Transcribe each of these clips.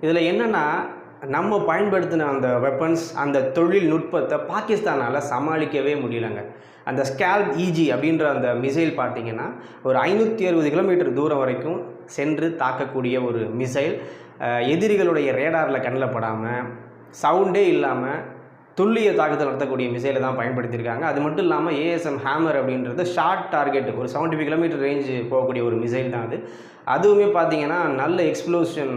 இதில் என்னென்னா, நம்ம பயன்படுத்தின அந்த வெப்பன்ஸ், அந்த தொழில்நுட்பத்தை பாகிஸ்தானால் சமாளிக்கவே முடியலங்க. அந்த ஸ்கேல்ப் இஜி அப்படின்ற அந்த மிசைல் பார்த்தீங்கன்னா, ஒரு 560 கிலோமீட்டர் தூரம் வரைக்கும் சென்று தாக்கக்கூடிய ஒரு மிசைல். எதிரிகளுடைய ரேடாரில் கண்ணில் படாமல், சவுண்டே இல்லாமல் துல்லிய தாக்குதல் நடத்தக்கூடிய மிசைலை தான் பயன்படுத்தியிருக்காங்க. அது மட்டும் இல்லாமல் ஏஎஸ்எம் ஹேமர் அப்படின்றது ஷார்ட் டார்கெட், ஒரு 75 கிலோமீட்டர் ரேஞ்சு போகக்கூடிய ஒரு மிசைல் தான் அது. அதுவுமே பார்த்தீங்கன்னா நல்ல எக்ஸ்ப்ளோஷன்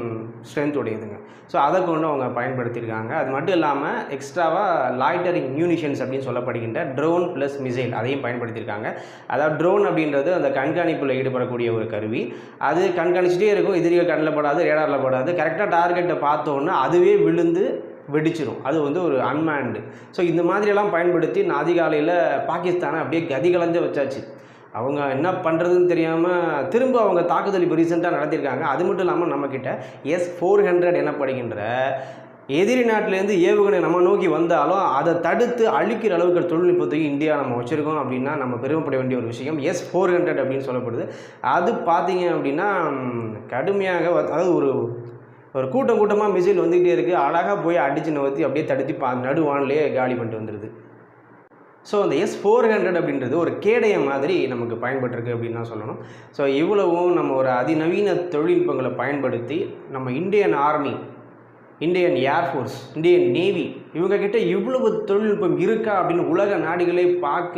ஸ்ட்ரென்த் உடையதுங்க. ஸோ அதை கொண்டு அவங்க பயன்படுத்தியிருக்காங்க. அது மட்டும் இல்லாமல் எக்ஸ்ட்ராவாக லாய்டரிங் மியூனிஷன்ஸ் அப்படின்னு சொல்லப்படுகின்ற ட்ரோன் ப்ளஸ் மிசைல் அதையும் பயன்படுத்தியிருக்காங்க. அதாவது ட்ரோன் அப்படின்றது அந்த கண்காணிப்பில் ஈடுபடக்கூடிய ஒரு கருவி. அது கண்காணிச்சிட்டே இருக்கும், எதிரிகள் கண்ணில் படாது, ரேடாரில் படாது, கரெக்டாக டார்கெட்டை பார்த்தோன்னா அதுவே விழுந்து வெடிச்சிடும். அது வந்து ஒரு அன்மேன்டு. ஸோ இந்த மாதிரியெல்லாம் பயன்படுத்தி நான் அதிகாலையில் பாகிஸ்தானை அப்படியே கதிகலஞ்ச வச்சாச்சு. அவங்க என்ன பண்ணுறதுன்னு தெரியாமல் திரும்ப அவங்க தாக்குதல் இப்போ ரீசெண்டாக நடத்தியிருக்காங்க. அது மட்டும் இல்லாமல் நம்மக்கிட்ட S-400 எனப்படுகின்ற எதிரி நாட்டிலேருந்து ஏவுகணை நம்ம நோக்கி வந்தாலும் அதை தடுத்து அழிக்கிற அளவுக்கு தொழில்நுட்பத்தையும் இந்தியா நம்ம வச்சுருக்கோம் அப்படின்னா நம்ம பெருமைப்பட வேண்டிய ஒரு விஷயம். S-400 அப்படின்னு சொல்லப்படுது. அது பார்த்தீங்க அப்படின்னா கடுமையாக, அதாவது ஒரு கூட்டமாக மிசைல் வந்துக்கிட்டே இருக்குது. அழகாக போய் அடித்து நகர்த்தி அப்படியே தடுத்து நடுவான்லேயே காலி பண்ணிட்டு வந்துடுது. ஸோ அந்த S-400 அப்படின்றது ஒரு கேடயம் மாதிரி நமக்கு பயன்பட்டுருக்கு அப்படின்னு தான் சொல்லணும். ஸோ இவ்வளவும் நம்ம ஒரு அதிநவீன தொழில்நுட்பங்களை பயன்படுத்தி நம்ம Indian army, Indian air force, Indian navy இவங்கக்கிட்ட இவ்வளவு தொழில்நுட்பம் இருக்கா அப்படின்னு உலக நாடுகளே பார்க்க